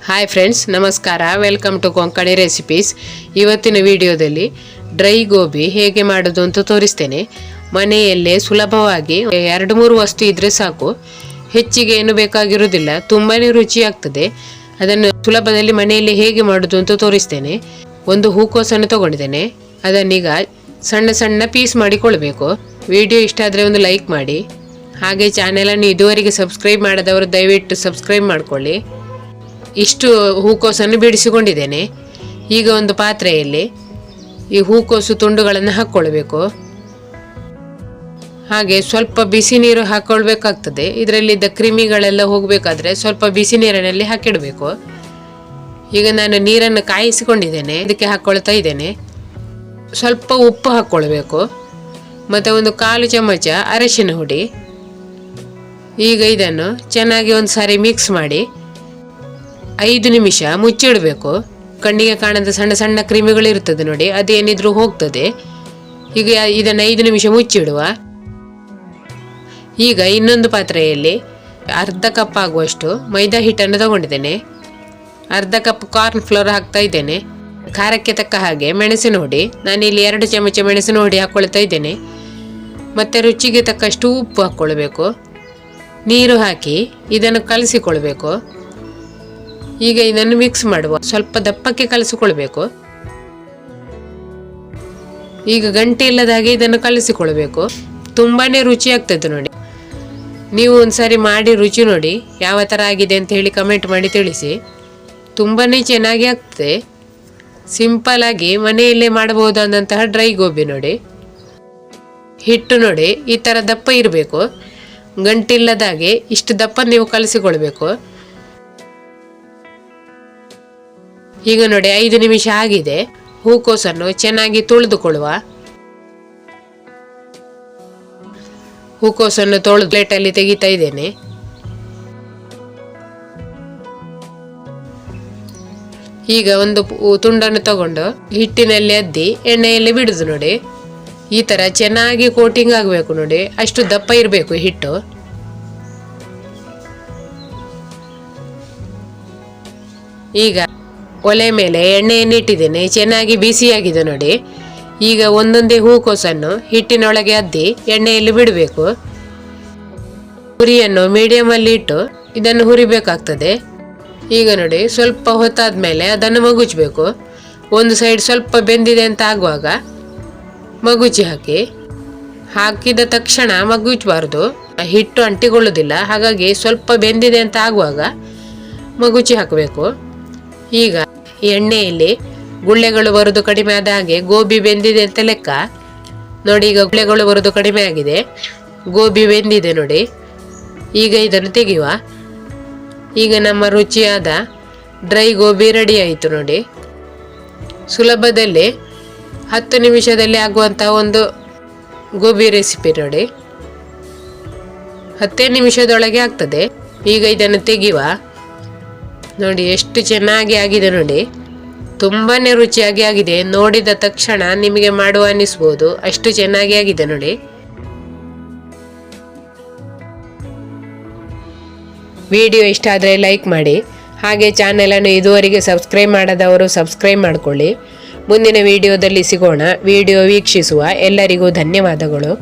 Hi friends, ನಮಸ್ಕಾರ. Welcome to Konkani recipes. ಇವತ್ತಿನ ವಿಡಿಯೋದಲ್ಲಿ ಡ್ರೈ ಗೋಬಿ ಹೇಗೆ ಮಾಡೋದು ಅಂತ ತೋರಿಸ್ತೇನೆ. ಮನೆಯಲ್ಲೇ ಸುಲಭವಾಗಿ 2-3 ವಸ್ತು ಇದ್ದರೆ ಸಾಕು, ಹೆಚ್ಚಿಗೆ ಏನು ಬೇಕಾಗಿರೋದಿಲ್ಲ, ತುಂಬಾ ರುಚಿಯಾಗ್ತದೆ. ಅದನ್ನು ಸುಲಭದಲ್ಲಿ ಮನೆಯಲ್ಲಿ ಹೇಗೆ ಮಾಡೋದು ಅಂತ ತೋರಿಸ್ತೇನೆ. ಒಂದು ಹೂಕೋಸನ್ನು ತಗೊಂಡಿದ್ದೇನೆ. ಅದನ್ನೀಗ ಸಣ್ಣ ಸಣ್ಣ ಪೀಸ್ ಮಾಡಿಕೊಳ್ಬೇಕು. ವಿಡಿಯೋ ಇಷ್ಟ ಆದರೆ ಒಂದು ಲೈಕ್ ಮಾಡಿ. ಹಾಗೆ ಚಾನೆಲನ್ನು ಇದುವರೆಗೆ ಸಬ್ಸ್ಕ್ರೈಬ್ ಮಾಡದವರು ದಯವಿಟ್ಟು ಸಬ್ಸ್ಕ್ರೈಬ್ ಮಾಡಿಕೊಳ್ಳಿ. ಇಷ್ಟು ಹೂಕೋಸನ್ನು ಬಿಡಿಸಿಕೊಂಡಿದ್ದೇನೆ. ಈಗ ಒಂದು ಪಾತ್ರೆಯಲ್ಲಿ ಈ ಹೂಕೋಸು ತುಂಡುಗಳನ್ನು ಹಾಕ್ಕೊಳ್ಬೇಕು. ಹಾಗೆ ಸ್ವಲ್ಪ ಬಿಸಿ ನೀರು ಹಾಕ್ಕೊಳ್ಬೇಕಾಗ್ತದೆ. ಇದರಲ್ಲಿದ್ದ ಕ್ರಿಮಿಗಳೆಲ್ಲ ಹೋಗಬೇಕಾದ್ರೆ ಸ್ವಲ್ಪ ಬಿಸಿ ನೀರಿನಲ್ಲಿ ಹಾಕಿಡಬೇಕು. ಈಗ ನಾನು ನೀರನ್ನು ಕಾಯಿಸಿಕೊಂಡಿದ್ದೇನೆ, ಇದಕ್ಕೆ ಹಾಕ್ಕೊಳ್ತಾ ಇದ್ದೇನೆ. ಸ್ವಲ್ಪ ಉಪ್ಪು ಹಾಕ್ಕೊಳ್ಬೇಕು ಮತ್ತು ಒಂದು 1/4 ಚಮಚ ಅರಿಶಿನ ಹುಡಿ. ಈಗ ಇದನ್ನು ಚೆನ್ನಾಗಿ ಒಂದು ಸಾರಿ ಮಿಕ್ಸ್ ಮಾಡಿ 5 ನಿಮಿಷ ಮುಚ್ಚಿಡಬೇಕು. ಕಣ್ಣಿಗೆ ಕಾಣದ ಸಣ್ಣ ಸಣ್ಣ ಕ್ರಿಮಿಗಳಿರ್ತದೆ ನೋಡಿ, ಅದೇನಿದ್ರೂ ಹೋಗ್ತದೆ. ಈಗ ಇದನ್ನು 5 ನಿಮಿಷ ಮುಚ್ಚಿಡುವ. ಈಗ ಇನ್ನೊಂದು ಪಾತ್ರೆಯಲ್ಲಿ ಅರ್ಧ ಕಪ್ ಆಗುವಷ್ಟು ಮೈದಾ ಹಿಟ್ಟನ್ನು ತಗೊಂಡಿದ್ದೇನೆ. ಅರ್ಧ ಕಪ್ ಕಾರ್ನ್ ಫ್ಲೋರ್ ಹಾಕ್ತಾ ಇದ್ದೇನೆ. ಖಾರಕ್ಕೆ ತಕ್ಕ ಹಾಗೆ ಮೆಣಸಿನ ಹುಡಿ, ನಾನಿಲ್ಲಿ 2 ಚಮಚ ಮೆಣಸಿನ ಹುಡಿ ಹಾಕ್ಕೊಳ್ತಾ ಇದ್ದೇನೆ. ಮತ್ತು ರುಚಿಗೆ ತಕ್ಕಷ್ಟು ಉಪ್ಪು ಹಾಕ್ಕೊಳ್ಬೇಕು. ನೀರು ಹಾಕಿ ಇದನ್ನು ಕಲಸಿಕೊಳ್ಬೇಕು. ಈಗ ಇದನ್ನು ಮಿಕ್ಸ್ ಮಾಡುವ. ಸ್ವಲ್ಪ ದಪ್ಪಕ್ಕೆ ಕಲಸಿಕೊಳ್ಬೇಕು. ಈಗ ಗಂಟೆ ಇಲ್ಲದ ಹಾಗೆ ಇದನ್ನು ಕಲಸಿಕೊಳ್ಬೇಕು. ತುಂಬಾ ರುಚಿಯಾಗ್ತದೆ ನೋಡಿ. ನೀವು ಒಂದ್ಸಾರಿ ಮಾಡಿ ರುಚಿ ನೋಡಿ, ಯಾವ ಥರ ಆಗಿದೆ ಅಂತ ಹೇಳಿ ಕಮೆಂಟ್ ಮಾಡಿ ತಿಳಿಸಿ. ತುಂಬಾ ಚೆನ್ನಾಗಿ ಆಗ್ತದೆ. ಸಿಂಪಲ್ ಆಗಿ ಮನೆಯಲ್ಲೇ ಮಾಡಬಹುದಾದಂತಹ ಡ್ರೈ ಗೋಬಿ ನೋಡಿ. ಹಿಟ್ಟು ನೋಡಿ ಈ ಥರ ದಪ್ಪ ಇರಬೇಕು. ಗಂಟಿಲ್ಲದಾಗೆ ಇಷ್ಟು ದಪ್ಪ ನೀವು ಕಲಸಿಕೊಳ್ಬೇಕು. ಈಗ ನೋಡಿ 5 ನಿಮಿಷ ಆಗಿದೆ. ಹೂಕೋಸನ್ನು ಚೆನ್ನಾಗಿ ತೊಳೆದುಕೊಳ್ಳುವ. ಹೂಕೋಸನ್ನು ತೊಳೆದು ಪ್ಲೇಟಲ್ಲಿ ತೆಗಿತಾ ಇದ್ದೇನೆ. ಈಗ ಒಂದು ತುಂಡನ್ನು ತಗೊಂಡು ಹಿಟ್ಟಿನಲ್ಲಿ ಅದ್ದಿ ಎಣ್ಣೆಯಲ್ಲಿ ಬಿಡುದು ನೋಡಿ. ಈ ಥರ ಚೆನ್ನಾಗಿ ಕೋಟಿಂಗ್ ಆಗಬೇಕು ನೋಡಿ, ಅಷ್ಟು ದಪ್ಪ ಇರಬೇಕು ಹಿಟ್ಟು. ಈಗ ಒಲೆ ಮೇಲೆ ಎಣ್ಣೆಯನ್ನು ಇಟ್ಟಿದ್ದೇನೆ, ಚೆನ್ನಾಗಿ ಬಿಸಿಯಾಗಿದೆ ನೋಡಿ. ಈಗ ಒಂದೊಂದೇ ಹೂಕೋಸನ್ನು ಹಿಟ್ಟಿನೊಳಗೆ ಅದ್ದಿ ಎಣ್ಣೆಯಲ್ಲಿ ಬಿಡಬೇಕು. ಹುರಿಯನ್ನು ಮೀಡಿಯಮಲ್ಲಿ ಇಟ್ಟು ಇದನ್ನು ಹುರಿಬೇಕಾಗ್ತದೆ. ಈಗ ನೋಡಿ ಸ್ವಲ್ಪ ಹೊತ್ತಾದ್ಮೇಲೆ ಅದನ್ನು ಮಗುಚಬೇಕು. ಒಂದು ಸೈಡ್ ಸ್ವಲ್ಪ ಬೆಂದಿದೆ ಅಂತ ಆಗುವಾಗ ಮಗುಚಿ ಹಾಕಿದ ತಕ್ಷಣ ಮಗುಚಬಾರ್ದು, ಹಿಟ್ಟು ಅಂಟಿಕೊಳ್ಳೋದಿಲ್ಲ. ಹಾಗಾಗಿ ಸ್ವಲ್ಪ ಬೆಂದಿದೆ ಅಂತ ಆಗುವಾಗ ಮಗುಚಿ ಹಾಕಬೇಕು. ಈಗ ಎಣ್ಣೆಯಲ್ಲಿ ಗುಳ್ಳೆಗಳು ಬರೋದು ಕಡಿಮೆ ಆದ ಹಾಗೆ ಗೋಬಿ ಬೆಂದಿದೆ ಅಂತ ಲೆಕ್ಕ ನೋಡಿ. ಈಗ ಗುಳ್ಳೆಗಳು ಬರೋದು ಕಡಿಮೆ ಆಗಿದೆ, ಗೋಬಿ ಬೆಂದಿದೆ ನೋಡಿ. ಈಗ ಇದನ್ನು ತೆಗೆಯುವ. ಈಗ ನಮ್ಮ ರುಚಿಯಾದ ಡ್ರೈ ಗೋಬಿ ರೆಡಿ ಆಯಿತು ನೋಡಿ. ಸುಲಭದಲ್ಲಿ 10 ನಿಮಿಷದಲ್ಲಿ ಆಗುವಂಥ ಒಂದು ಗೋಬಿ ರೆಸಿಪಿ ನೋಡಿ. 10 ನಿಮಿಷದೊಳಗೆ ಆಗ್ತದೆ. ಈಗ ಇದನ್ನು ತೆಗೆಯುವ. ನೋಡಿ ಎಷ್ಟು ಚೆನ್ನಾಗಿ ಆಗಿದೆ ನೋಡಿ. ತುಂಬಾ ರುಚಿಯಾಗಿ ಆಗಿದೆ. ನೋಡಿದ ತಕ್ಷಣ ನಿಮಗೆ ಮಾಡುವ ಅನ್ನಿಸ್ಬೋದು, ಅಷ್ಟು ಚೆನ್ನಾಗಿ ಆಗಿದೆ ನೋಡಿ. ವಿಡಿಯೋ ಇಷ್ಟ ಆದರೆ ಲೈಕ್ ಮಾಡಿ. ಹಾಗೆ ಚಾನೆಲನ್ನು ಇದುವರೆಗೆ ಸಬ್ಸ್ಕ್ರೈಬ್ ಮಾಡದವರು ಸಬ್ಸ್ಕ್ರೈಬ್ ಮಾಡಿಕೊಳ್ಳಿ. ಮುಂದಿನ ವಿಡಿಯೋದಲ್ಲಿ ಸಿಗೋಣ. ವಿಡಿಯೋ ವೀಕ್ಷಿಸುವ ಎಲ್ಲರಿಗೂ ಧನ್ಯವಾದಗಳು.